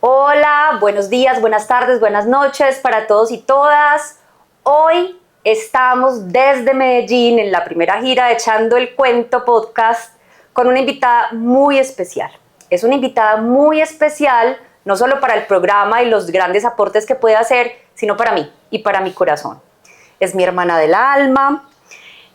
Hola, buenos días, buenas tardes, buenas noches para todos y todas. Hoy estamos desde Medellín en la primera gira de Echando el Cuento podcast con una invitada muy especial. Es una invitada muy especial, no solo para el programa y los grandes aportes que puede hacer, sino para mí y para mi corazón. Es mi hermana del alma.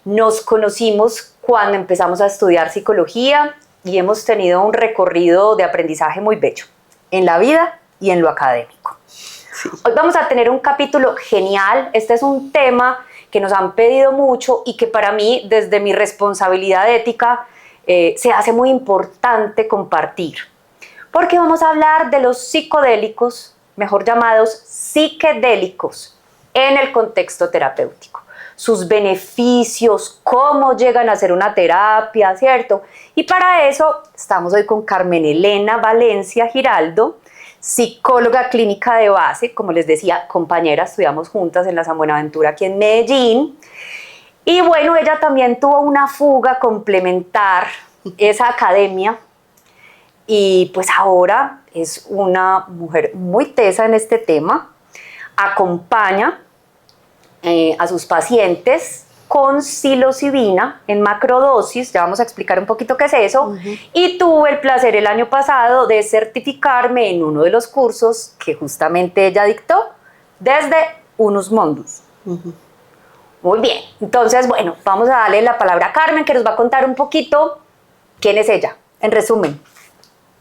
Nos conocimos cuando empezamos a estudiar psicología y hemos tenido un recorrido de aprendizaje muy bello en la vida y en lo académico. Sí. Hoy vamos a tener un capítulo genial. Este es un tema que nos han pedido mucho y que para mí, desde mi responsabilidad ética, se hace muy importante compartir. Porque vamos a hablar de los psicodélicos, mejor llamados psiquedélicos, en el contexto terapéutico. Sus beneficios, cómo llegan a ser una terapia, ¿cierto? Y para eso estamos hoy con Carmen Elena Valencia Giraldo, psicóloga clínica de base, como les decía, compañera, estudiamos juntas en la San Buenaventura aquí en Medellín. Y bueno, ella también tuvo una fuga complementar esa academia y pues ahora es una mujer muy tesa en este tema, acompaña a sus pacientes con psilocibina en macrodosis, ya vamos a explicar un poquito qué es eso, y tuve el placer el año pasado de certificarme en uno de los cursos que justamente ella dictó desde Unus Mundus. Muy bien, entonces bueno, vamos a darle la palabra a Carmen que nos va a contar un poquito quién es ella, en resumen.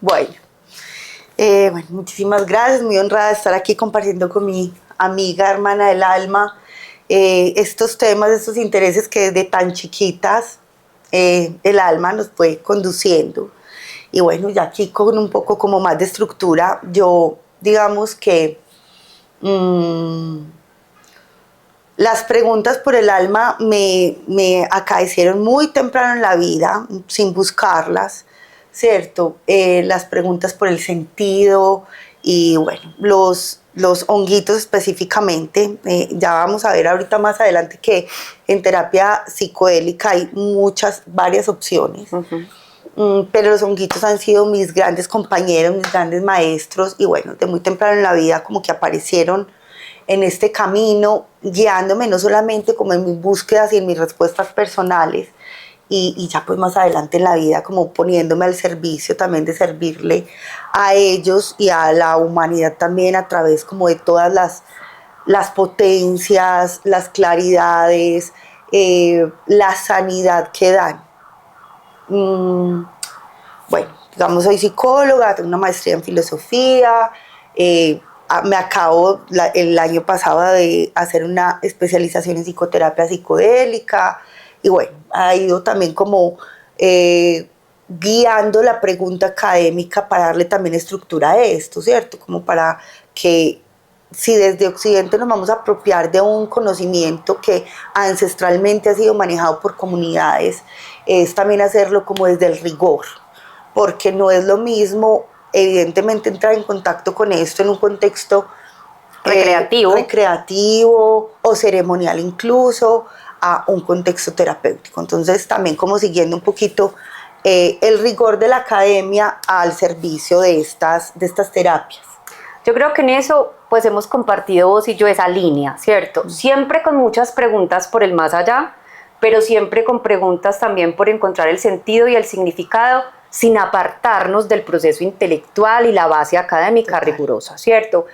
Bueno, muchísimas gracias, muy honrada de estar aquí compartiendo con mi amiga, hermana del alma, estos temas, estos intereses que desde tan chiquitas el alma nos fue conduciendo. Y bueno, ya aquí con un poco como más de estructura, yo digamos que las preguntas por el alma me acaecieron muy temprano en la vida, sin buscarlas, ¿cierto? Las preguntas por el sentido y bueno, los honguitos específicamente. Ya vamos a ver ahorita más adelante que en terapia psicodélica hay varias opciones. Pero los honguitos han sido mis grandes compañeros, mis grandes maestros y bueno, de muy temprano en la vida como que aparecieron en este camino, guiándome no solamente como en mis búsquedas y en mis respuestas personales, y ya pues más adelante en la vida como poniéndome al servicio también de servirle a ellos y a la humanidad también a través como de todas las potencias, las claridades, la sanidad que dan. Bueno, digamos, soy psicóloga, tengo una maestría en filosofía, me acabo el año pasado de hacer una especialización en psicoterapia psicodélica y bueno, ha ido también como guiando la pregunta académica para darle también estructura a esto, ¿cierto? Como para que si desde Occidente nos vamos a apropiar de un conocimiento que ancestralmente ha sido manejado por comunidades, es también hacerlo como desde el rigor, porque no es lo mismo evidentemente entrar en contacto con esto en un contexto recreativo o ceremonial incluso, a un contexto terapéutico. Entonces también como siguiendo un poquito el rigor de la academia al servicio de estas terapias. Yo creo que en eso pues hemos compartido vos y yo esa línea, ¿cierto? Siempre con muchas preguntas por el más allá, pero siempre con preguntas también por encontrar el sentido y el significado sin apartarnos del proceso intelectual y la base académica rigurosa, ¿cierto?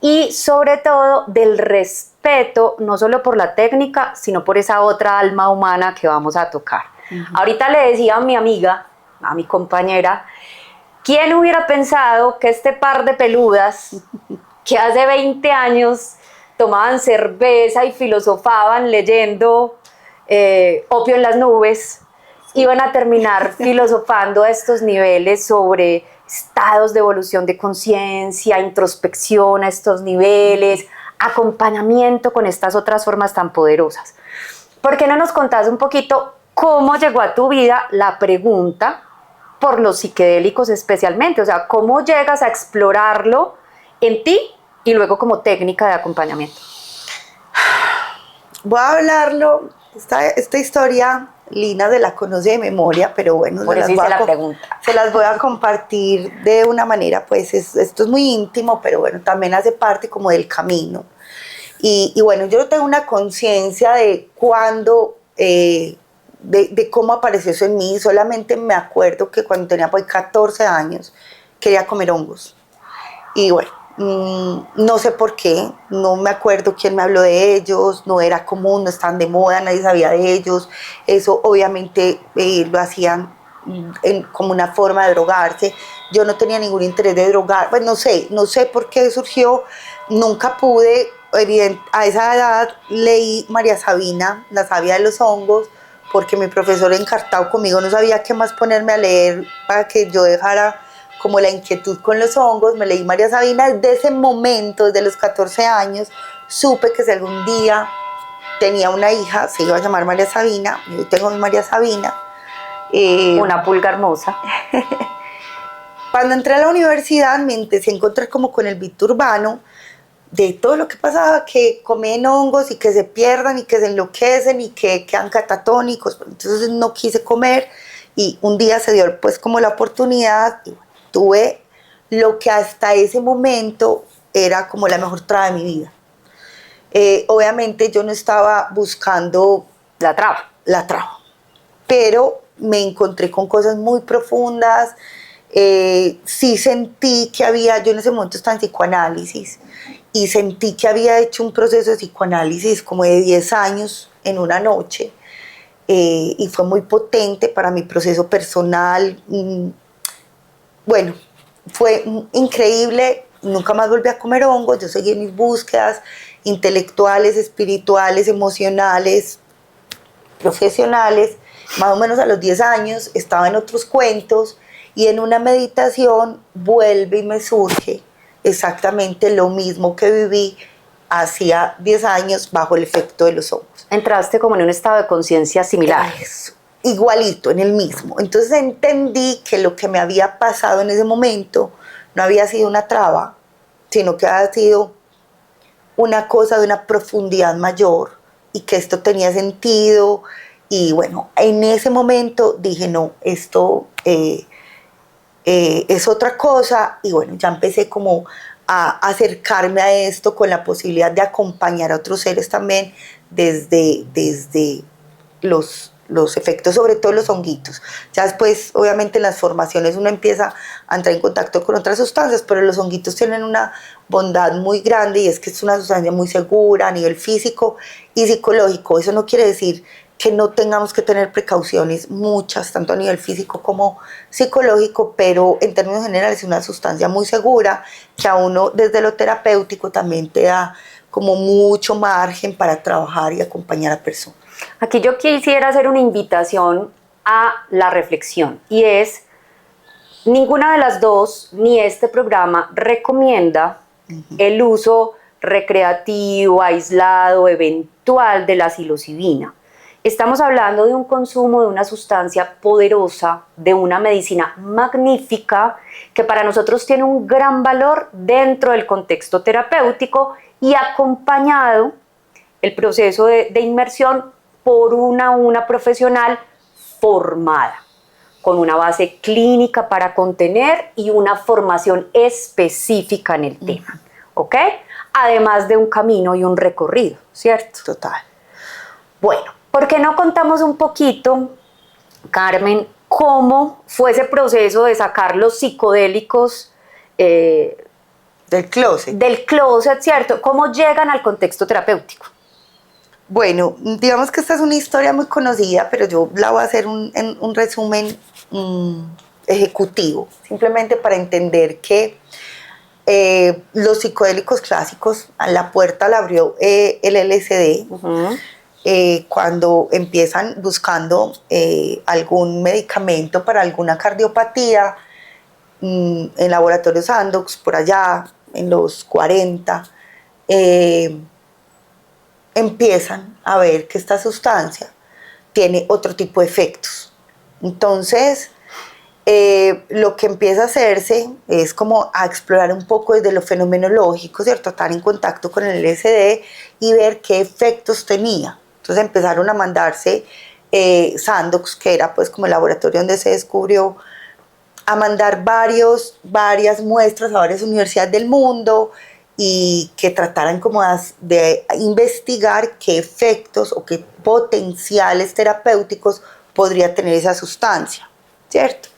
Y sobre todo del respeto, no solo por la técnica, sino por esa otra alma humana que vamos a tocar. Ahorita le decía a mi amiga, a mi compañera, ¿quién hubiera pensado que este par de peludas que hace 20 años tomaban cerveza y filosofaban leyendo Opio en las nubes, iban a terminar filosofando a estos niveles sobre estados de evolución de conciencia, introspección a estos niveles, acompañamiento con estas otras formas tan poderosas? ¿Por qué no nos contás un poquito cómo llegó a tu vida la pregunta por los psiquedélicos especialmente? O sea, ¿cómo llegas a explorarlo en ti y luego como técnica de acompañamiento? Voy a hablarlo Esta historia Lina se la conoce de memoria, pero bueno, por eso hice la pregunta. Se las voy a compartir de una manera, pues esto es muy íntimo, pero bueno, también hace parte como del camino. Y bueno, yo no tengo una conciencia de cuándo, de cómo apareció eso en mí, solamente me acuerdo que cuando tenía pues 14 años quería comer hongos. Y bueno, no sé por qué, no me acuerdo quién me habló de ellos, no era común, no estaban de moda, nadie sabía de ellos. Eso obviamente lo hacían como una forma de drogarse. Yo no tenía ningún interés de drogar, pues no sé por qué surgió, nunca pude. A esa edad leí María Sabina, La savia de los hongos, porque mi profesor encartado conmigo no sabía qué más ponerme a leer para que yo dejara como la inquietud con los hongos. Me leí María Sabina. Desde ese momento, desde los 14 años, supe que si algún día tenía una hija, se iba a llamar María Sabina. Yo tengo mi María Sabina. Una pulga hermosa. Cuando entré a la universidad me empecé a encontrar como con el mito urbano de todo lo que pasaba, que comen hongos y que se pierdan y que se enloquecen y que quedan catatónicos. Entonces no quise comer y un día se dio pues como la oportunidad y tuve lo que hasta ese momento era como la mejor traba de mi vida. Obviamente yo no estaba buscando la traba, pero me encontré con cosas muy profundas. Sí sentí que yo en ese momento estaba en psicoanálisis y sentí que había hecho un proceso de psicoanálisis como de 10 años en una noche, y fue muy potente para mi proceso personal. Bueno, fue increíble. Nunca más volví a comer hongos. Yo seguí en mis búsquedas intelectuales, espirituales, emocionales, profesionales. Más o menos a los 10 años estaba en otros cuentos y en una meditación vuelve y me surge exactamente lo mismo que viví hacía 10 años bajo el efecto de los hongos. Entraste como en un estado de conciencia similar. Eso, igualito, en el mismo. Entonces entendí que lo que me había pasado en ese momento no había sido una traba, sino que había sido una cosa de una profundidad mayor y que esto tenía sentido. Y bueno, en ese momento dije, no, esto es otra cosa. Y bueno, ya empecé como a acercarme a esto con la posibilidad de acompañar a otros seres también desde los efectos, sobre todo los honguitos. Ya después, obviamente, en las formaciones uno empieza a entrar en contacto con otras sustancias, pero los honguitos tienen una bondad muy grande y es que es una sustancia muy segura a nivel físico y psicológico. Eso no quiere decir que no tengamos que tener precauciones, muchas, tanto a nivel físico como psicológico, pero en términos generales es una sustancia muy segura que a uno desde lo terapéutico también te da como mucho margen para trabajar y acompañar a personas. Aquí yo quisiera hacer una invitación a la reflexión y es, ninguna de las dos ni este programa recomienda el uso recreativo, aislado, eventual de la psilocibina. Estamos hablando de un consumo de una sustancia poderosa, de una medicina magnífica que para nosotros tiene un gran valor dentro del contexto terapéutico y acompañado el proceso de inmersión por una profesional formada, con una base clínica para contener y una formación específica en el tema, ¿ok? Además de un camino y un recorrido, ¿cierto? Total. Bueno, ¿por qué no contamos un poquito, Carmen, cómo fue ese proceso de sacar los psicodélicos del closet? Del closet, ¿cierto? ¿Cómo llegan al contexto terapéutico? Bueno, digamos que esta es una historia muy conocida, pero yo la voy a hacer un resumen ejecutivo, simplemente para entender que los psicodélicos clásicos, a la puerta la abrió el LSD. Cuando empiezan buscando algún medicamento para alguna cardiopatía, en laboratorios Sandoz, por allá en los 40, empiezan a ver que esta sustancia tiene otro tipo de efectos. Entonces, lo que empieza a hacerse es como a explorar un poco desde lo fenomenológico, ¿cierto? Estar en contacto con el LSD y ver qué efectos tenía. Entonces empezaron a mandarse Sandoz, que era pues como el laboratorio donde se descubrió, a mandar varias muestras a varias universidades del mundo y que trataran como de investigar qué efectos o qué potenciales terapéuticos podría tener esa sustancia, ¿cierto?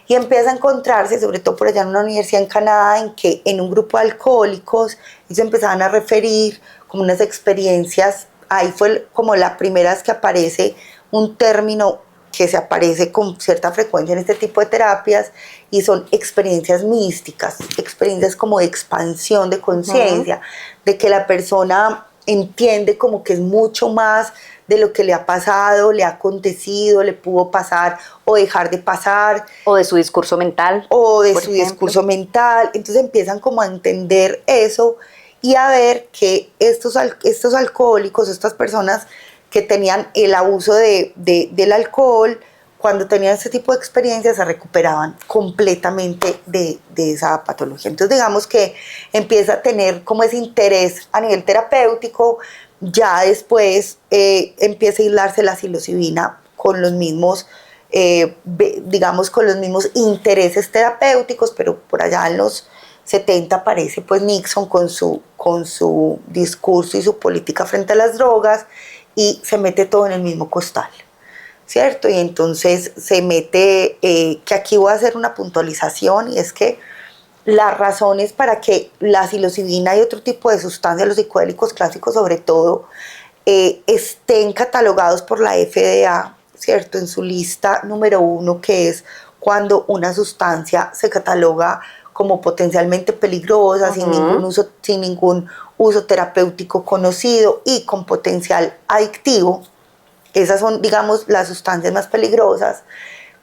Y empieza a encontrarse, sobre todo por allá en una universidad en Canadá, en que en un grupo de alcohólicos ellos empezaban a referir como unas experiencias, ahí fue como la primera vez que aparece un término que se aparece con cierta frecuencia en este tipo de terapias, y son experiencias místicas, experiencias como de expansión de conciencia, de que la persona entiende como que es mucho más de lo que le ha pasado, le ha acontecido, le pudo pasar o dejar de pasar. O de su discurso mental. O de su discurso mental. Entonces empiezan como a entender eso y a ver que estos alcohólicos, estas personas que tenían el abuso del alcohol, cuando tenían este tipo de experiencias se recuperaban completamente de esa patología. Entonces digamos que empieza a tener como ese interés a nivel terapéutico. Ya después empieza a hilarse la psilocibina con los mismos, digamos, con los mismos intereses terapéuticos, pero por allá en los 70 aparece pues Nixon con su discurso y su política frente a las drogas, y se mete todo en el mismo costal, ¿cierto? Y entonces se mete, que aquí voy a hacer una puntualización, y es que las razones para que la psilocibina y otro tipo de sustancias, los psicodélicos clásicos sobre todo, estén catalogados por la FDA, ¿cierto? En su lista número 1, que es cuando una sustancia se cataloga como potencialmente peligrosa, sin ningún uso terapéutico conocido y con potencial adictivo. Esas son, digamos, las sustancias más peligrosas.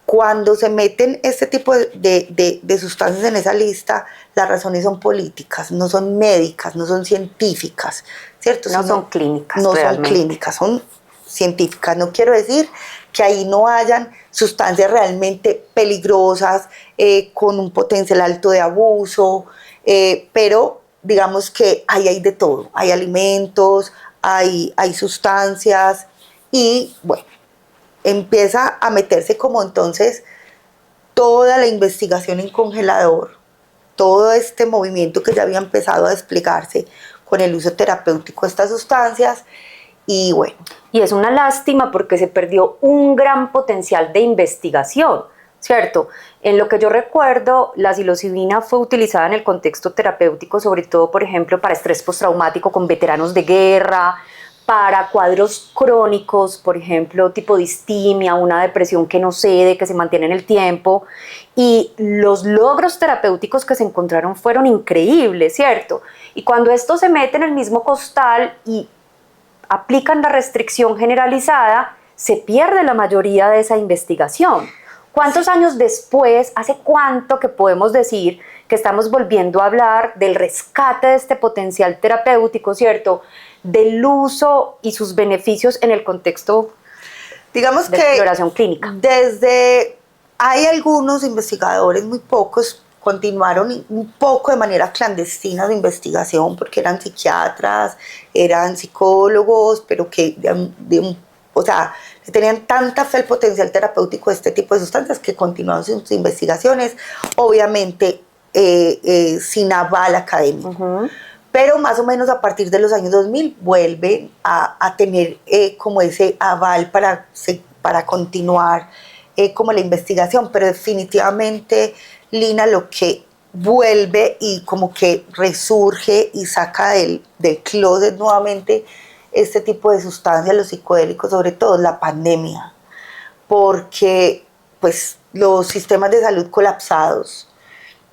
Cuando se meten este tipo de sustancias en esa lista, las razones son políticas, no son médicas, no son científicas, ¿cierto? No son clínicas. No realmente. son clínicas, son científicas. No quiero decir que ahí no hayan sustancias realmente peligrosas, con un potencial alto de abuso, pero digamos que ahí hay de todo. Hay alimentos, hay sustancias, y bueno, empieza a meterse como entonces toda la investigación en congelador, todo este movimiento que ya había empezado a desplegarse con el uso terapéutico de estas sustancias. Y bueno. Y es una lástima porque se perdió un gran potencial de investigación, ¿cierto? En lo que yo recuerdo, la psilocibina fue utilizada en el contexto terapéutico, sobre todo, por ejemplo, para estrés postraumático con veteranos de guerra, para cuadros crónicos, por ejemplo, tipo distimia, una depresión que no cede, que se mantiene en el tiempo, y los logros terapéuticos que se encontraron fueron increíbles, ¿cierto? Y cuando esto se mete en el mismo costal y aplican la restricción generalizada, se pierde la mayoría de esa investigación. ¿Cuántos años después, hace cuánto que podemos decir que estamos volviendo a hablar del rescate de este potencial terapéutico, ¿cierto? Del uso y sus beneficios en el contexto, digamos, de exploración clínica. Hay algunos investigadores, muy pocos, continuaron un poco de manera clandestina de investigación, porque eran psiquiatras, eran psicólogos, pero que le tenían tanta fe al potencial terapéutico de este tipo de sustancias que continuaron sus investigaciones, obviamente sin aval académico. Pero más o menos a partir de los años 2000 vuelven a tener como ese aval para continuar como la investigación, pero definitivamente, Lina, lo que vuelve y como que resurge y saca del closet nuevamente este tipo de sustancias, los psicodélicos, sobre todo la pandemia, porque pues los sistemas de salud colapsados,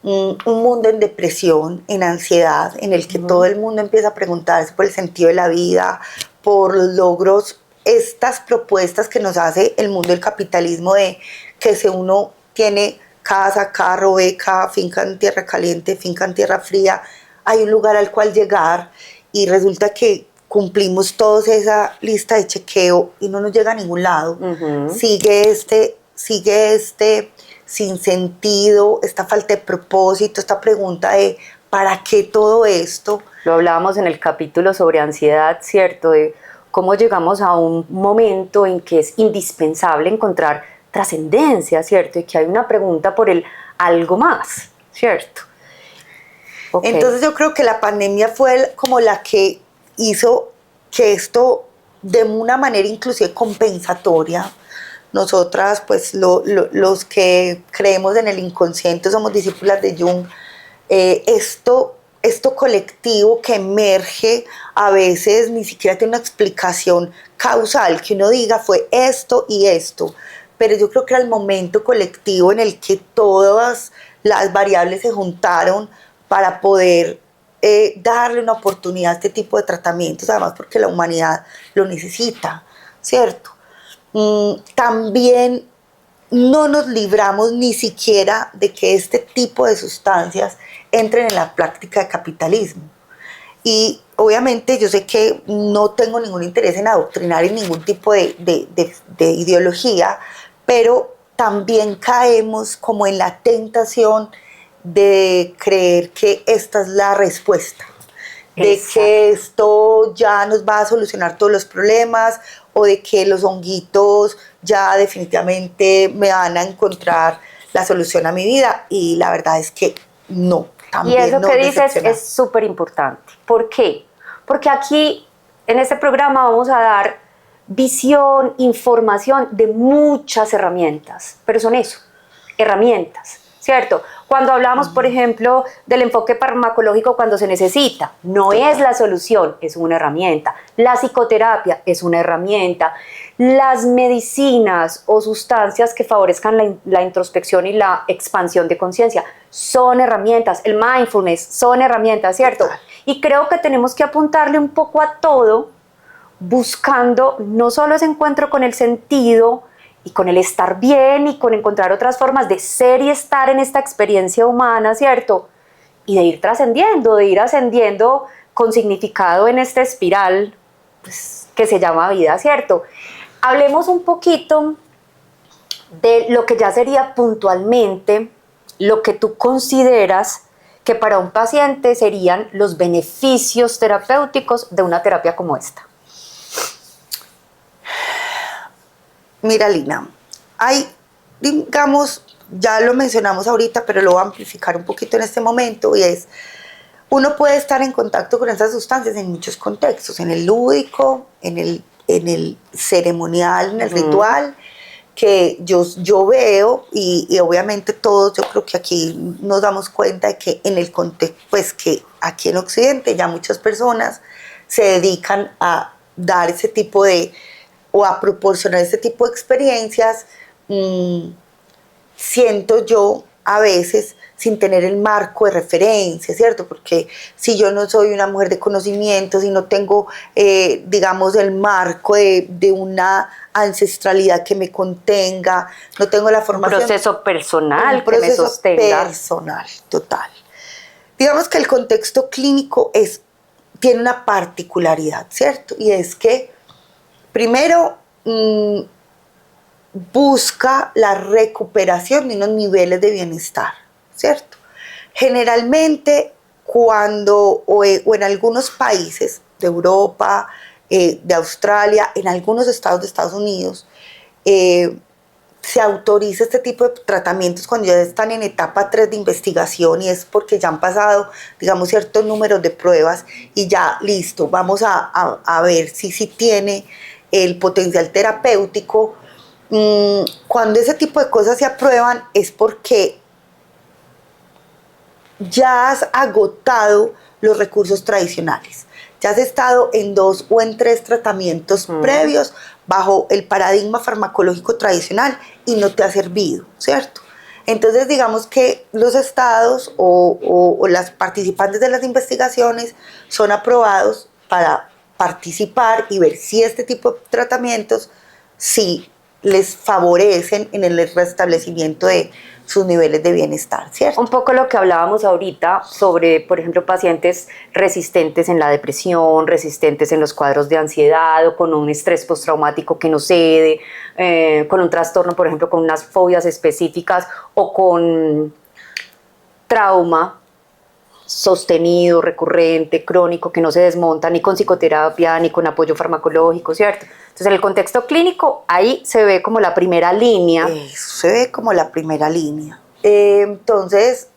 un mundo en depresión, en ansiedad, en el que todo el mundo empieza a preguntarse por el sentido de la vida, por los logros, estas propuestas que nos hace el mundo del capitalismo de que si uno tiene casa, carro, beca, finca en tierra caliente, finca en tierra fría, hay un lugar al cual llegar, y resulta que cumplimos toda esa lista de chequeo y no nos llega a ningún lado. Sigue este sin sentido, esta falta de propósito, esta pregunta de ¿para qué todo esto? Lo hablábamos en el capítulo sobre ansiedad, ¿cierto? De cómo llegamos a un momento en que es indispensable encontrar trascendencia, ¿cierto? Y que hay una pregunta por el algo más, ¿cierto? Okay. Entonces yo creo que la pandemia fue como la que hizo que esto, de una manera inclusive compensatoria, nosotras, pues los que creemos en el inconsciente, somos discípulas de Jung, esto colectivo que emerge a veces ni siquiera tiene una explicación causal, que uno diga fue esto y esto, pero yo creo que era el momento colectivo en el que todas las variables se juntaron para poder darle una oportunidad a este tipo de tratamientos, además porque la humanidad lo necesita, ¿cierto? También no nos libramos ni siquiera de que este tipo de sustancias entren en la práctica de capitalismo. Y obviamente yo sé que no tengo ningún interés en adoctrinar en ningún tipo de ideología, pero también caemos como en la tentación de creer que esta es la respuesta, de Exacto. que esto ya nos va a solucionar todos los problemas o de que los honguitos ya definitivamente me van a encontrar la solución a mi vida, y la verdad es que no. Y eso que dices es súper importante. ¿Por qué? Porque aquí en este programa vamos a dar visión, información de muchas herramientas, pero son eso, herramientas, ¿cierto? Cuando hablamos, por ejemplo, del enfoque farmacológico cuando se necesita, no es la solución, es una herramienta. La psicoterapia es una herramienta. Las medicinas o sustancias que favorezcan la introspección y la expansión de conciencia son herramientas. El mindfulness son herramientas, ¿cierto? Y creo que tenemos que apuntarle un poco a todo, buscando no solo ese encuentro con el sentido y con el estar bien y con encontrar otras formas de ser y estar en esta experiencia humana, ¿cierto? Y de ir trascendiendo, de ir ascendiendo con significado en esta espiral, pues, que se llama vida, ¿cierto? Hablemos un poquito de lo que ya sería puntualmente lo que tú consideras que para un paciente serían los beneficios terapéuticos de una terapia como esta. Mira, Lina, hay, digamos, ya lo mencionamos ahorita, pero lo voy a amplificar un poquito en este momento, y es, uno puede estar en contacto con esas sustancias en muchos contextos, en el lúdico, en el ceremonial, en el ritual, que yo veo, y obviamente todos, yo creo que aquí nos damos cuenta de que en el contexto, pues que aquí en Occidente ya muchas personas se dedican a dar ese tipo de, o a proporcionar ese tipo de experiencias, siento yo a veces sin tener el marco de referencia, ¿cierto? Porque si yo no soy una mujer de conocimientos y no tengo, digamos, el marco de una ancestralidad que me contenga, no tengo la formación. Un proceso personal un proceso que me sostenga. personal, total. Digamos que el contexto clínico tiene una particularidad, ¿cierto? Y es que primero, busca la recuperación de unos niveles de bienestar, ¿cierto? Generalmente, cuando, o en algunos países de Europa, de Australia, en algunos estados de Estados Unidos, se autoriza este tipo de tratamientos cuando ya están en etapa 3 de investigación, y es porque ya han pasado, digamos, ciertos números de pruebas y ya, listo, vamos a ver si tiene el potencial terapéutico. Cuando ese tipo de cosas se aprueban es porque ya has agotado los recursos tradicionales, ya has estado en 2 o en 3 tratamientos previos bajo el paradigma farmacológico tradicional y no te ha servido, ¿cierto? Entonces digamos que los estados o las participantes de las investigaciones son aprobados para participar y ver si este tipo de tratamientos sí les favorecen en el restablecimiento de sus niveles de bienestar, ¿cierto? Un poco lo que hablábamos ahorita sobre, por ejemplo, pacientes resistentes en la depresión, resistentes en los cuadros de ansiedad o con un estrés postraumático que no cede, con un trastorno, por ejemplo, con unas fobias específicas o con trauma, sostenido, recurrente, crónico, que no se desmonta ni con psicoterapia ni con apoyo farmacológico, ¿cierto? Entonces, en el contexto clínico, ahí se ve como la primera línea. Eso se ve como la primera línea. Entonces,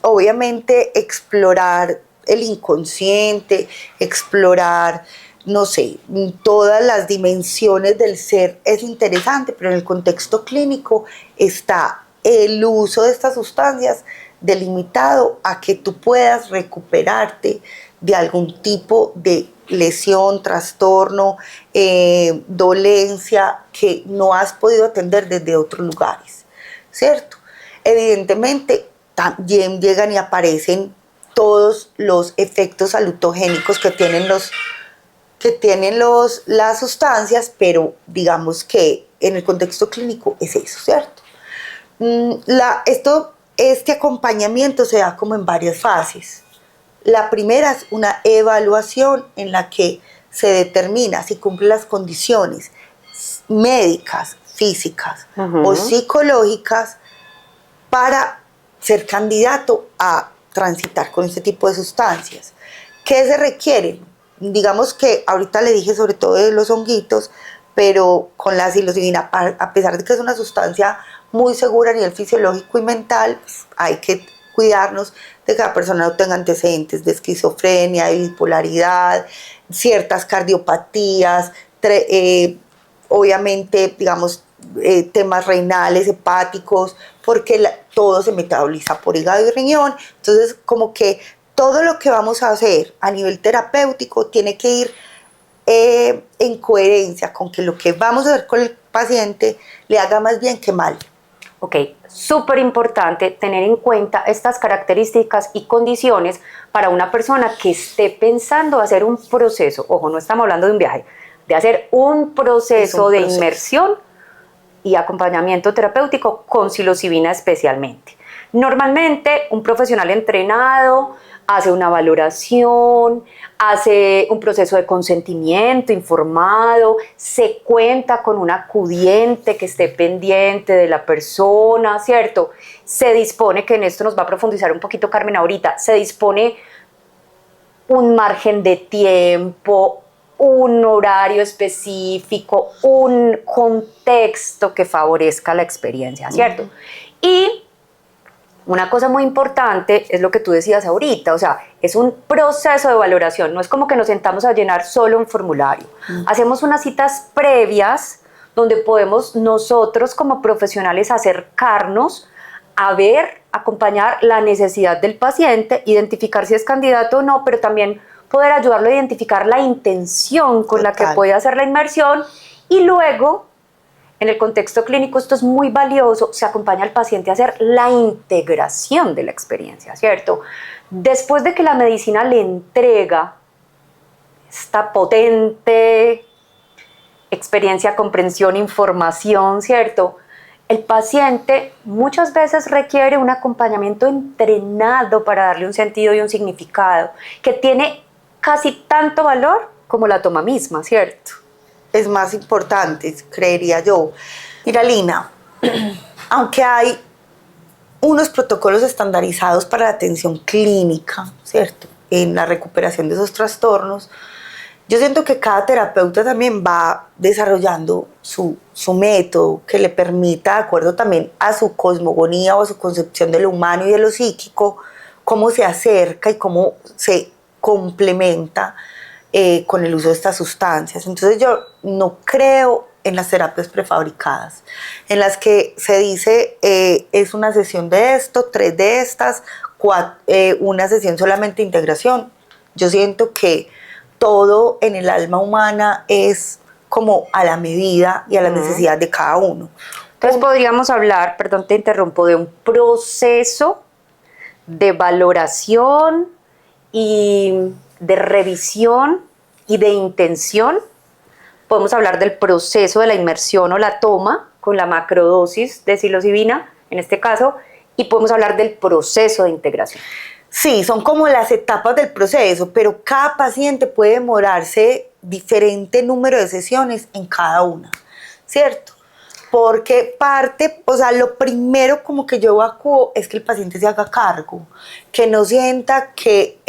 obviamente, explorar el inconsciente, explorar, no sé, todas las dimensiones del ser es interesante, pero en el contexto clínico está el uso de estas sustancias delimitado a que tú puedas recuperarte de algún tipo de lesión, trastorno, dolencia que no has podido atender desde otros lugares, ¿cierto? Evidentemente también llegan y aparecen todos los efectos salutogénicos que tienen las sustancias, pero digamos que en el contexto clínico es eso, ¿cierto? Este acompañamiento se da como en varias fases. La primera es una evaluación en la que se determina si cumple las condiciones médicas, físicas o psicológicas para ser candidato a transitar con este tipo de sustancias. ¿Qué se requiere? Digamos que ahorita le dije sobre todo de los honguitos, pero con la psilocibina, a pesar de que es una sustancia muy segura a nivel fisiológico y mental, pues hay que cuidarnos de que la persona no tenga antecedentes de esquizofrenia, de bipolaridad, ciertas cardiopatías, obviamente, digamos, temas renales, hepáticos, porque todo se metaboliza por hígado y riñón. Entonces, como que todo lo que vamos a hacer a nivel terapéutico tiene que ir en coherencia con que lo que vamos a hacer con el paciente le haga más bien que mal. Ok, súper importante tener en cuenta estas características y condiciones para una persona que esté pensando hacer un proceso, ojo, no estamos hablando de un viaje, de hacer un proceso de inmersión y acompañamiento terapéutico con psilocibina especialmente. Normalmente un profesional entrenado hace una valoración, hace un proceso de consentimiento informado, se cuenta con un acudiente que esté pendiente de la persona, ¿cierto? Se dispone, que en esto nos va a profundizar un poquito Carmen ahorita, se dispone un margen de tiempo, un horario específico, un contexto que favorezca la experiencia, ¿cierto? Y una cosa muy importante es lo que tú decías ahorita, o sea, es un proceso de valoración, no es como que nos sentamos a llenar solo un formulario. Hacemos unas citas previas donde podemos nosotros como profesionales acercarnos a ver, acompañar la necesidad del paciente, identificar si es candidato o no, pero también poder ayudarlo a identificar la intención con la que puede hacer la inmersión y luego, en el contexto clínico, esto es muy valioso, se acompaña al paciente a hacer la integración de la experiencia, ¿cierto? Después de que la medicina le entrega esta potente experiencia, comprensión, información, ¿cierto? El paciente muchas veces requiere un acompañamiento entrenado para darle un sentido y un significado que tiene casi tanto valor como la toma misma, ¿cierto? Es más importante, creería yo. Mira, Lina, aunque hay unos protocolos estandarizados para la atención clínica, ¿cierto?, en la recuperación de esos trastornos, yo siento que cada terapeuta también va desarrollando su método que le permita, de acuerdo también a su cosmogonía o a su concepción de lo humano y de lo psíquico, cómo se acerca y cómo se complementa con el uso de estas sustancias. Entonces yo no creo en las terapias prefabricadas, en las que se dice es una sesión de esto, 3 de estas, una sesión solamente de integración. Yo siento que todo en el alma humana es como a la medida y a la necesidad de cada uno. Entonces podríamos hablar, perdón te interrumpo, de un proceso de valoración y de revisión y de intención. Podemos hablar del proceso de la inmersión o la toma con la macrodosis de psilocibina, en este caso, y podemos hablar del proceso de integración. Sí, son como las etapas del proceso, pero cada paciente puede demorarse diferente número de sesiones en cada una, ¿cierto? porque parte, o sea, lo primero como que yo evacuo es que el paciente se haga cargo, que no sienta que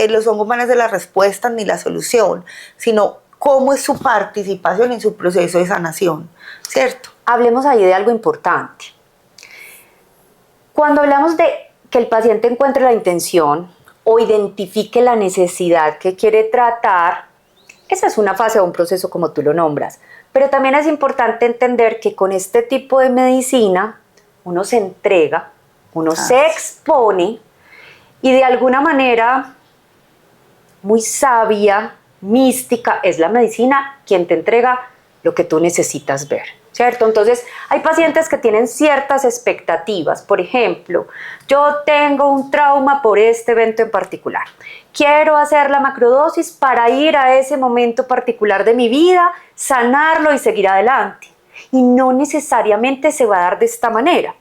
los hongos van a ser la respuesta ni la solución, sino cómo es su participación en su proceso de sanación, ¿cierto? Hablemos ahí de algo importante. Cuando hablamos de que el paciente encuentre la intención o identifique la necesidad que quiere tratar, esa es una fase o un proceso como tú lo nombras. Pero también es importante entender que con este tipo de medicina uno se entrega, uno se expone y de alguna manera muy sabia, mística, es la medicina quien te entrega lo que tú necesitas ver, ¿cierto? Entonces, hay pacientes que tienen ciertas expectativas. Por ejemplo, yo tengo un trauma por este evento en particular. Quiero hacer la macrodosis para ir a ese momento particular de mi vida, sanarlo y seguir adelante. Y no necesariamente se va a dar de esta manera.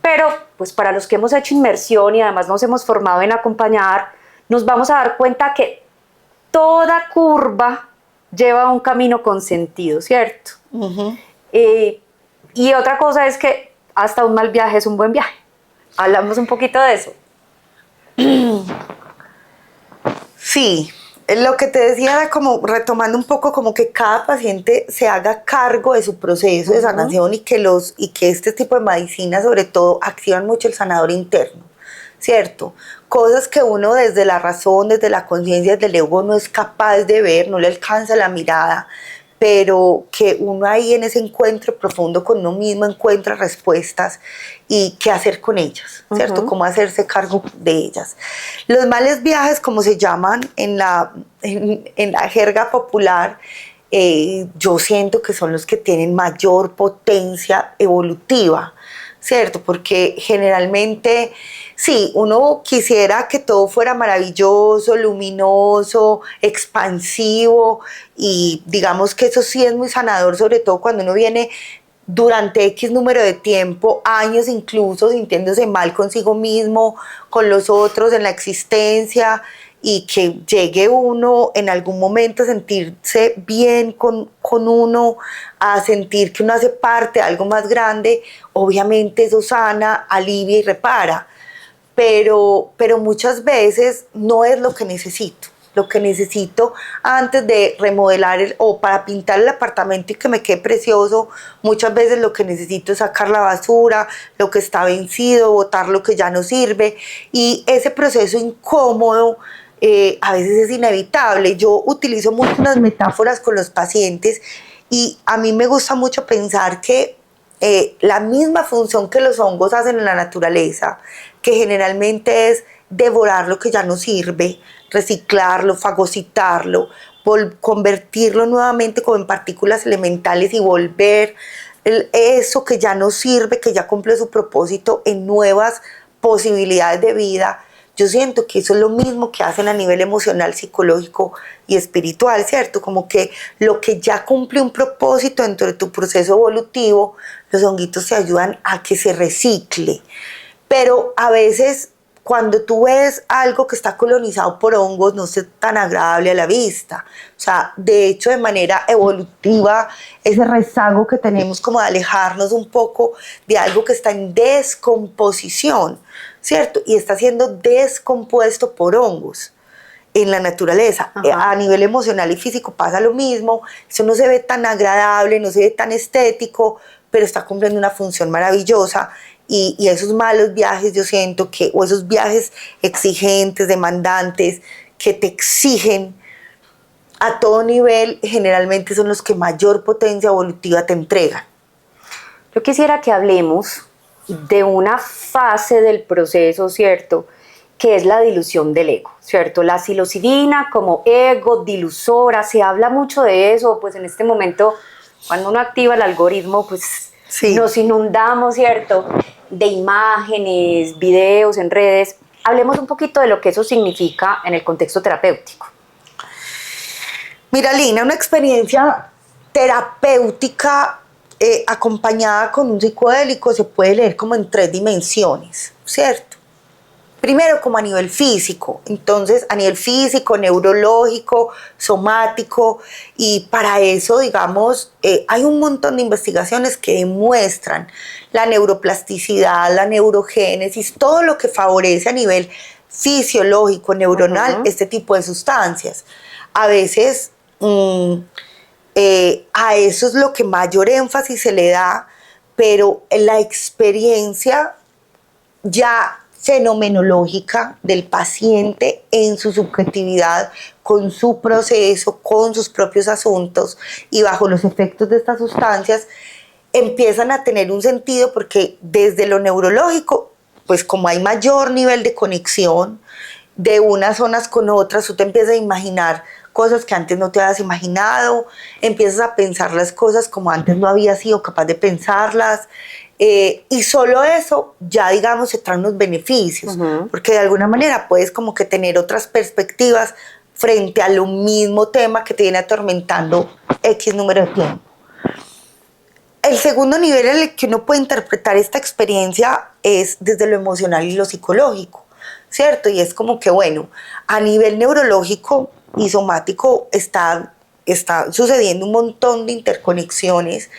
Pero, pues para los que hemos hecho inmersión y además nos hemos formado en acompañar, nos vamos a dar cuenta que toda curva lleva un camino con sentido, ¿cierto? Uh-huh. Y otra cosa es que hasta un mal viaje es un buen viaje. Hablamos un poquito de eso. Sí, lo que te decía era como retomando un poco como que cada paciente se haga cargo de su proceso de sanación y que este tipo de medicinas sobre todo activan mucho el sanador interno, ¿cierto? Cosas que uno desde la razón, desde la conciencia, desde el ego no es capaz de ver, no le alcanza la mirada, pero que uno ahí en ese encuentro profundo con uno mismo encuentra respuestas y qué hacer con ellas, ¿cierto? Uh-huh. Cómo hacerse cargo de ellas. Los males viajes, como se llaman en la jerga popular, yo siento que son los que tienen mayor potencia evolutiva, ¿cierto? Porque generalmente, sí, uno quisiera que todo fuera maravilloso, luminoso, expansivo, y digamos que eso sí es muy sanador, sobre todo cuando uno viene durante X número de tiempo, años incluso, sintiéndose mal consigo mismo, con los otros, en la existencia, y que llegue uno en algún momento a sentirse bien con uno, a sentir que uno hace parte de algo más grande, obviamente eso sana, alivia y repara, pero muchas veces no es lo que necesito. Lo que necesito antes de remodelar o para pintar el apartamento y que me quede precioso, muchas veces lo que necesito es sacar la basura, lo que está vencido, botar lo que ya no sirve, y ese proceso incómodo a veces es inevitable. Yo utilizo mucho unas metáforas con los pacientes y a mí me gusta mucho pensar que la misma función que los hongos hacen en la naturaleza, que generalmente es devorar lo que ya no sirve, reciclarlo, fagocitarlo, convertirlo nuevamente como en partículas elementales y volver eso que ya no sirve, que ya cumple su propósito, en nuevas posibilidades de vida. Yo siento que eso es lo mismo que hacen a nivel emocional, psicológico y espiritual, ¿cierto? Como que lo que ya cumple un propósito dentro de tu proceso evolutivo, los honguitos te ayudan a que se recicle. Pero a veces cuando tú ves algo que está colonizado por hongos, no es tan agradable a la vista. O sea, de hecho, de manera evolutiva, ese rezago que tenemos como de alejarnos un poco de algo que está en descomposición, ¿cierto? Y está siendo descompuesto por hongos en la naturaleza. Ajá. A nivel emocional y físico pasa lo mismo. Eso no se ve tan agradable, no se ve tan estético, pero está cumpliendo una función maravillosa. Y esos malos viajes, yo siento que, o esos viajes exigentes, demandantes, que te exigen a todo nivel, generalmente son los que mayor potencia evolutiva te entregan. Yo quisiera que hablemos de una fase del proceso, ¿cierto?, que es la dilución del ego, ¿cierto? La psilocibina como ego dilusora, se habla mucho de eso, pues en este momento, cuando uno activa el algoritmo, pues sí, nos inundamos, ¿cierto?, de imágenes, videos en redes. Hablemos un poquito de lo que eso significa en el contexto terapéutico. Mira, Lina, una experiencia terapéutica acompañada con un psicodélico se puede leer como en 3 dimensiones, ¿cierto? Primero como a nivel físico, entonces a nivel físico, neurológico, somático, y para eso, digamos, hay un montón de investigaciones que demuestran la neuroplasticidad, la neurogénesis, todo lo que favorece a nivel fisiológico, neuronal, este tipo de sustancias. A veces a eso es lo que mayor énfasis se le da, pero en la experiencia ya fenomenológica del paciente en su subjetividad, con su proceso, con sus propios asuntos y bajo los efectos de estas sustancias, empiezan a tener un sentido porque desde lo neurológico, pues como hay mayor nivel de conexión de unas zonas con otras, tú te empiezas a imaginar cosas que antes no te habías imaginado, empiezas a pensar las cosas como antes no habías sido capaz de pensarlas, y solo eso ya, digamos, se trae unos beneficios, porque de alguna manera puedes como que tener otras perspectivas frente a lo mismo tema que te viene atormentando X número de tiempo. El segundo nivel en el que uno puede interpretar esta experiencia es desde lo emocional y lo psicológico, ¿cierto? Y es como que, bueno, a nivel neurológico y somático está sucediendo un montón de interconexiones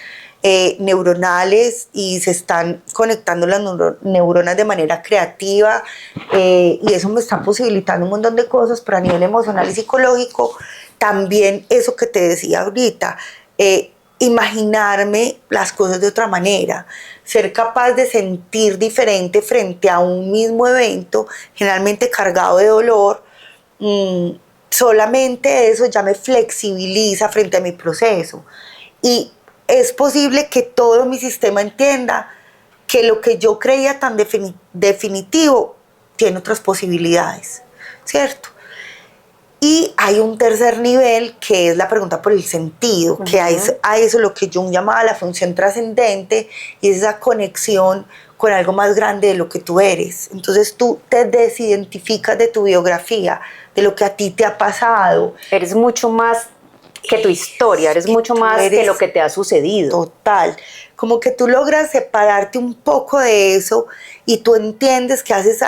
neuronales y se están conectando las neuronas de manera creativa, y eso me está posibilitando un montón de cosas, pero a nivel emocional y psicológico también eso que te decía ahorita, imaginarme las cosas de otra manera, ser capaz de sentir diferente frente a un mismo evento, generalmente cargado de dolor. Solamente eso ya me flexibiliza frente a mi proceso. Y es posible que todo mi sistema entienda que lo que yo creía tan definitivo tiene otras posibilidades, ¿cierto? Y hay un tercer nivel que es la pregunta por el sentido, que a eso lo que Jung llamaba la función trascendente, y es esa conexión con algo más grande de lo que tú eres. Entonces tú te desidentificas de tu biografía, de lo que a ti te ha pasado. Eres mucho más que tu historia, eres mucho más que lo que te ha sucedido. Total, como que tú logras separarte un poco de eso y tú entiendes que haces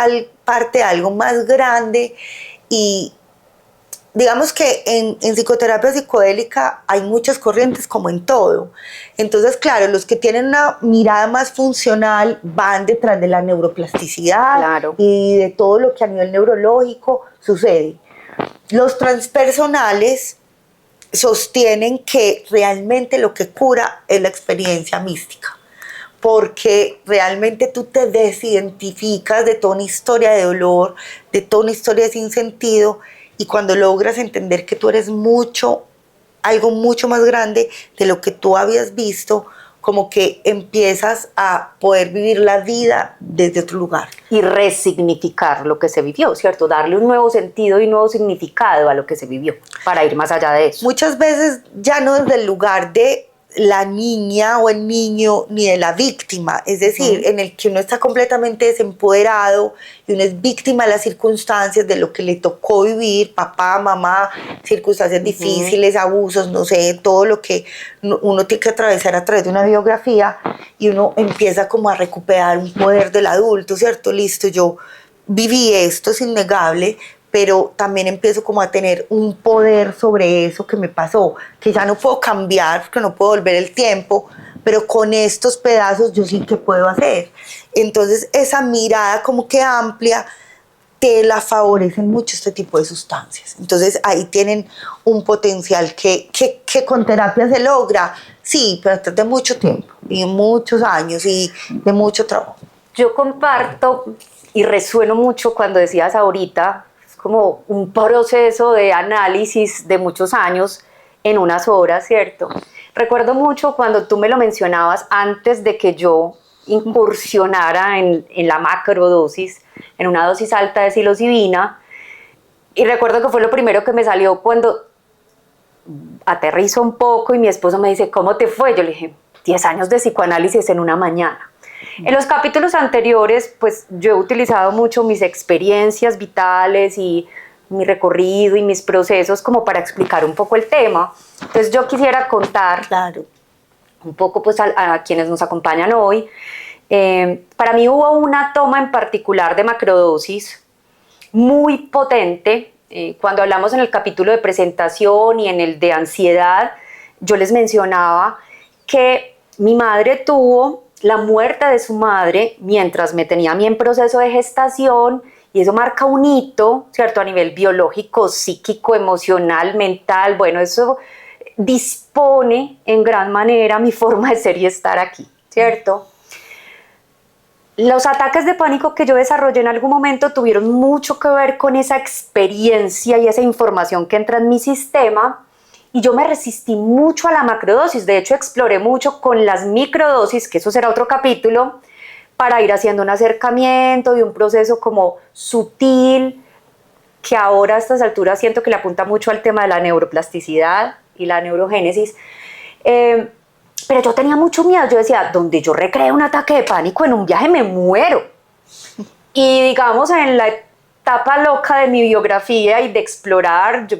parte de algo más grande. Y digamos que en psicoterapia psicodélica hay muchas corrientes como en todo. Entonces, claro, los que tienen una mirada más funcional van detrás de la neuroplasticidad y de todo lo que a nivel neurológico sucede. Los transpersonales sostienen que realmente lo que cura es la experiencia mística, porque realmente tú te desidentificas de toda una historia de dolor, de toda una historia de sinsentido, y cuando logras entender que tú eres algo mucho más grande de lo que tú habías visto, como que empiezas a poder vivir la vida desde otro lugar. Y resignificar lo que se vivió, ¿cierto? Darle un nuevo sentido y un nuevo significado a lo que se vivió, para ir más allá de eso. Muchas veces ya no desde el lugar de la niña o el niño ni de la víctima, es decir, en el que uno está completamente desempoderado y uno es víctima de las circunstancias, de lo que le tocó vivir, papá, mamá, circunstancias difíciles, abusos, no sé, todo lo que uno tiene que atravesar a través de una biografía, y uno empieza como a recuperar un poder del adulto, ¿cierto? Listo, yo viví esto, es innegable, pero también empiezo como a tener un poder sobre eso que me pasó, que ya no puedo cambiar porque no puedo volver el tiempo, pero con estos pedazos yo sí que puedo hacer. Entonces esa mirada como que amplia te la favorecen mucho este tipo de sustancias. Entonces ahí tienen un potencial que con terapia se logra, sí, pero de mucho tiempo y muchos años y de mucho trabajo. Yo comparto y resueno mucho cuando decías ahorita, como un proceso de análisis de muchos años en unas horas, ¿cierto? Recuerdo mucho cuando tú me lo mencionabas antes de que yo incursionara en la macrodosis, en una dosis alta de psilocibina, y recuerdo que fue lo primero que me salió cuando aterrizo un poco y mi esposo me dice, ¿cómo te fue? Yo le dije, 10 años de psicoanálisis en una mañana. En los capítulos anteriores, pues yo he utilizado mucho mis experiencias vitales y mi recorrido y mis procesos como para explicar un poco el tema. Entonces yo quisiera contar un poco pues a quienes nos acompañan hoy Para mí hubo una toma en particular de macrodosis muy potente. Cuando hablamos en el capítulo de presentación y en el de ansiedad, yo les mencionaba que mi madre tuvo la muerte de su madre mientras me tenía a mí en proceso de gestación, y eso marca un hito, ¿cierto? A nivel biológico, psíquico, emocional, mental. Bueno, eso dispone en gran manera mi forma de ser y estar aquí, ¿cierto? Los ataques de pánico que yo desarrollé en algún momento tuvieron mucho que ver con esa experiencia y esa información que entra en mi sistema, y yo me resistí mucho a la macrodosis. De hecho, exploré mucho con las microdosis, que eso será otro capítulo, para ir haciendo un acercamiento y un proceso como sutil, que ahora a estas alturas siento que le apunta mucho al tema de la neuroplasticidad y la neurogénesis. Pero yo tenía mucho miedo. Yo decía, donde yo recree un ataque de pánico en un viaje me muero. Y digamos, en la etapa loca de mi biografía y de explorar, yo,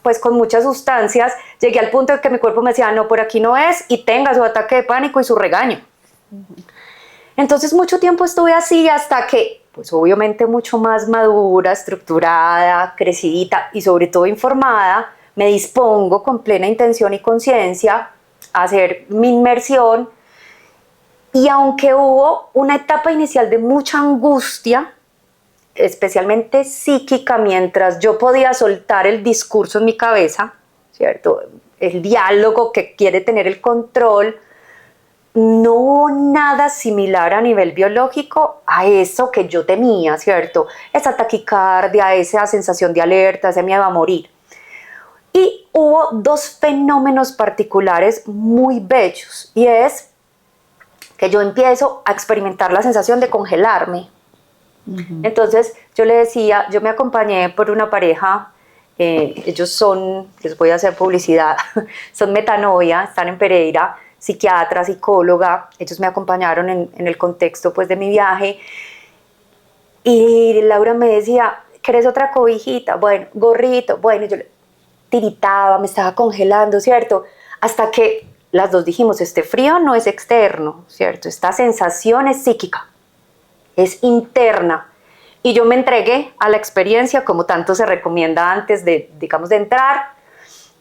pues con muchas sustancias, llegué al punto de que mi cuerpo me decía, no, por aquí no es, y tenga su ataque de pánico y su regaño. Entonces mucho tiempo estuve así, hasta que, pues obviamente mucho más madura, estructurada, crecidita y sobre todo informada, me dispongo con plena intención y conciencia a hacer mi inmersión. Y aunque hubo una etapa inicial de mucha angustia, especialmente psíquica, mientras yo podía soltar el discurso en mi cabeza, ¿cierto? El diálogo que quiere tener el control, no hubo nada similar a nivel biológico a eso que yo temía, ¿cierto? Esa taquicardia, esa sensación de alerta, ese miedo a morir. Y hubo dos fenómenos particulares muy bellos, y es que yo empiezo a experimentar la sensación de congelarme. Entonces yo le decía, yo me acompañé por una pareja, ellos son, les voy a hacer publicidad, son Metanoia, están en Pereira, psiquiatra, psicóloga. Ellos me acompañaron en el contexto pues de mi viaje, y Laura me decía, ¿querés otra cobijita? Bueno, gorrito, bueno, yo tiritaba, me estaba congelando, ¿cierto? Hasta que las dos dijimos, este frío no es externo, ¿cierto? Esta sensación es psíquica, es interna. Y yo me entregué a la experiencia, como tanto se recomienda antes de, digamos, de entrar,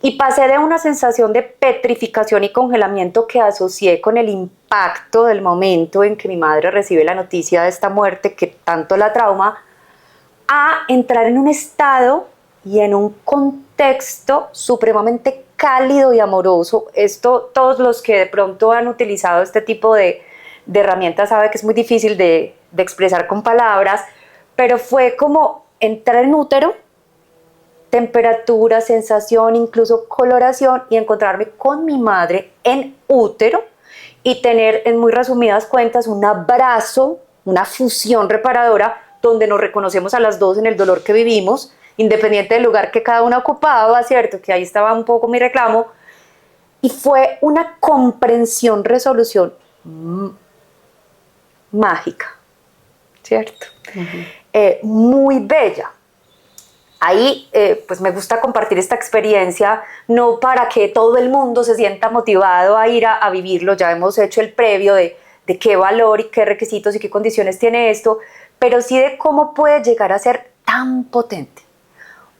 y pasé de una sensación de petrificación y congelamiento que asocié con el impacto del momento en que mi madre recibe la noticia de esta muerte que tanto la trauma, a entrar en un estado y en un contexto supremamente cálido y amoroso. Esto, todos los que de pronto han utilizado este tipo de herramientas saben que es muy difícil de expresar con palabras, pero fue como entrar en útero, temperatura, sensación, incluso coloración, y encontrarme con mi madre en útero y tener, en muy resumidas cuentas, un abrazo, una fusión reparadora donde nos reconocemos a las dos en el dolor que vivimos, independiente del lugar que cada una ocupaba, ¿cierto? Que ahí estaba un poco mi reclamo. Y fue una comprensión, resolución mágica, ¿cierto? Muy bella. Ahí pues me gusta compartir esta experiencia, no para que todo el mundo se sienta motivado a ir a vivirlo. Ya hemos hecho el previo de qué valor y qué requisitos y qué condiciones tiene esto, pero sí de cómo puede llegar a ser tan potente.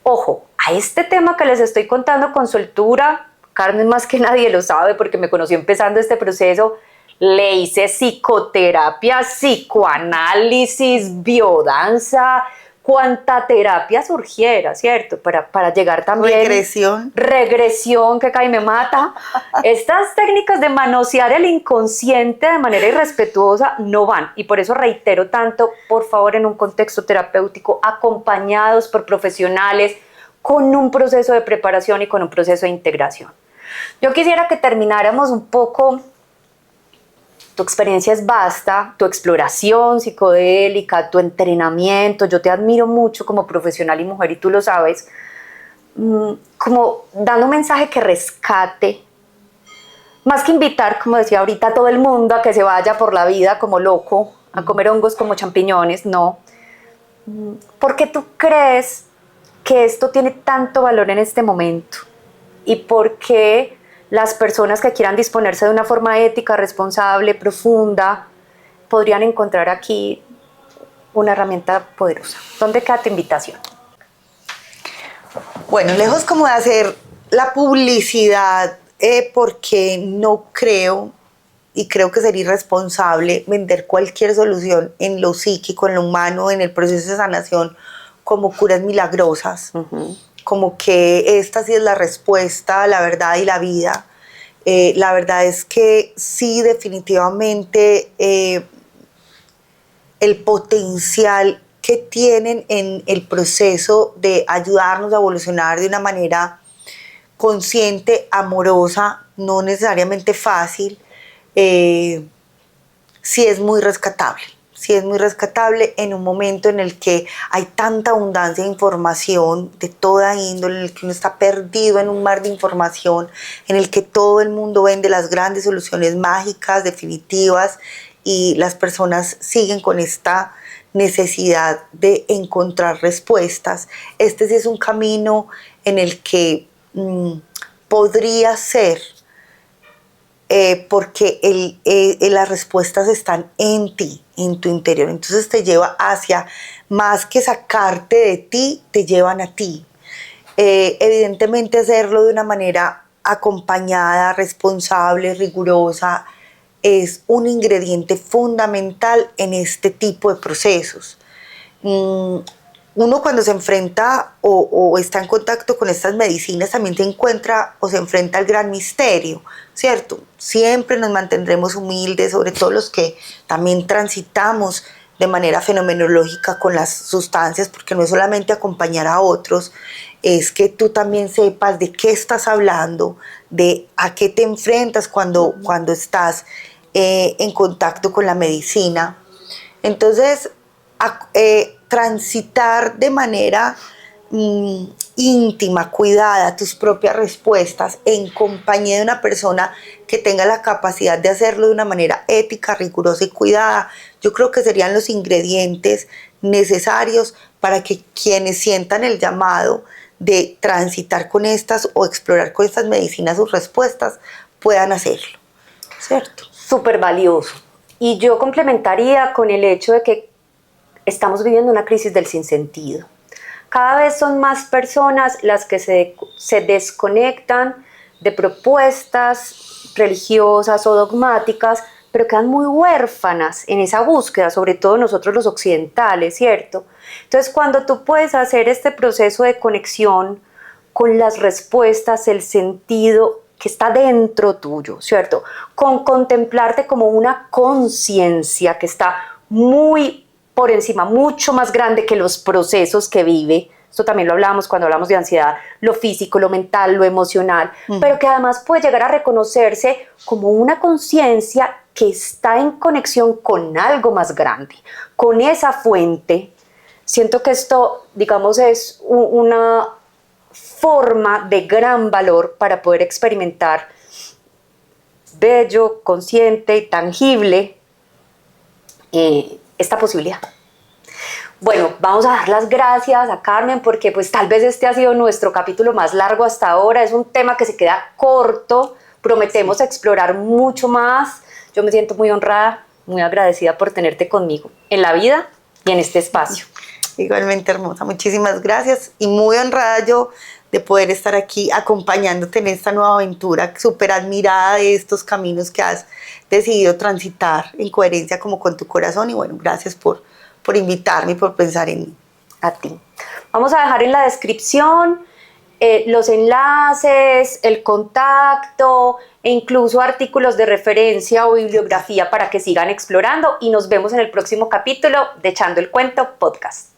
Ojo, a este tema que les estoy contando con soltura, Carmen más que nadie lo sabe porque me conoció empezando este proceso, le hice psicoterapia, psicoanálisis, biodanza, cuánta terapia surgiera, ¿cierto? Para llegar también... Regresión, que cae me mata. Estas técnicas de manosear el inconsciente de manera irrespetuosa no van. Y por eso reitero tanto, por favor, en un contexto terapéutico, acompañados por profesionales, con un proceso de preparación y con un proceso de integración. Yo quisiera que termináramos un poco... Tu experiencia es vasta, tu exploración psicodélica, tu entrenamiento. Yo te admiro mucho como profesional y mujer, y tú lo sabes, como dando un mensaje que rescate, más que invitar, como decía ahorita, a todo el mundo a que se vaya por la vida como loco, a comer hongos como champiñones, no. ¿Por qué tú crees que esto tiene tanto valor en este momento? ¿Y por qué las personas que quieran disponerse de una forma ética, responsable, profunda, podrían encontrar aquí una herramienta poderosa. ¿Dónde queda tu invitación? Bueno, lejos como de hacer la publicidad, porque no creo, y creo que sería irresponsable vender cualquier solución en lo psíquico, en lo humano, en el proceso de sanación, como curas milagrosas, como que esta sí es la respuesta, la verdad y la vida. La verdad es que sí, definitivamente, el potencial que tienen en el proceso de ayudarnos a evolucionar de una manera consciente, amorosa, no necesariamente fácil, sí es muy rescatable. Sí es muy rescatable en un momento en el que hay tanta abundancia de información de toda índole, en el que uno está perdido en un mar de información, en el que todo el mundo vende las grandes soluciones mágicas, definitivas, y las personas siguen con esta necesidad de encontrar respuestas. Este sí es un camino en el que podría ser, porque las respuestas están en ti, en tu interior. Entonces te lleva hacia, más que sacarte de ti, te llevan a ti. Evidentemente hacerlo de una manera acompañada, responsable, rigurosa, es un ingrediente fundamental en este tipo de procesos. Uno cuando se enfrenta o está en contacto con estas medicinas también se encuentra o se enfrenta al gran misterio, ¿cierto? Siempre nos mantendremos humildes, sobre todo los que también transitamos de manera fenomenológica con las sustancias, porque no es solamente acompañar a otros, es que tú también sepas de qué estás hablando, de a qué te enfrentas cuando estás en contacto con la medicina. Entonces, transitar de manera íntima, cuidada, tus propias respuestas en compañía de una persona que tenga la capacidad de hacerlo de una manera ética, rigurosa y cuidada, yo creo que serían los ingredientes necesarios para que quienes sientan el llamado de transitar con estas o explorar con estas medicinas sus respuestas puedan hacerlo, ¿cierto? Súper valioso. Y yo complementaría con el hecho de que estamos viviendo una crisis del sinsentido. Cada vez son más personas las que se desconectan de propuestas religiosas o dogmáticas, pero quedan muy huérfanas en esa búsqueda, sobre todo nosotros los occidentales, ¿cierto? Entonces, cuando tú puedes hacer este proceso de conexión con las respuestas, el sentido que está dentro tuyo, ¿cierto? Con contemplarte como una conciencia que está muy por encima, mucho más grande que los procesos que vive. Esto también lo hablábamos cuando hablamos de ansiedad, lo físico, lo mental, lo emocional, pero que además puede llegar a reconocerse como una conciencia que está en conexión con algo más grande, con esa fuente. Siento que esto, digamos, es una forma de gran valor para poder experimentar bello, consciente y tangible esta posibilidad. Bueno, vamos a dar las gracias a Carmen porque pues tal vez este ha sido nuestro capítulo más largo hasta ahora. Es un tema que se queda corto, prometemos explorar mucho más. Yo me siento muy honrada, muy agradecida por tenerte conmigo en la vida y en este espacio. Igualmente, hermosa, muchísimas gracias y muy honrada yo de poder estar aquí acompañándote en esta nueva aventura, súper admirada de estos caminos que has decidido transitar en coherencia como con tu corazón. Y bueno, gracias por invitarme y por pensar en mí. A ti. Vamos a dejar en la descripción los enlaces, el contacto e incluso artículos de referencia o bibliografía para que sigan explorando, y nos vemos en el próximo capítulo de Echando el Cuento Podcast.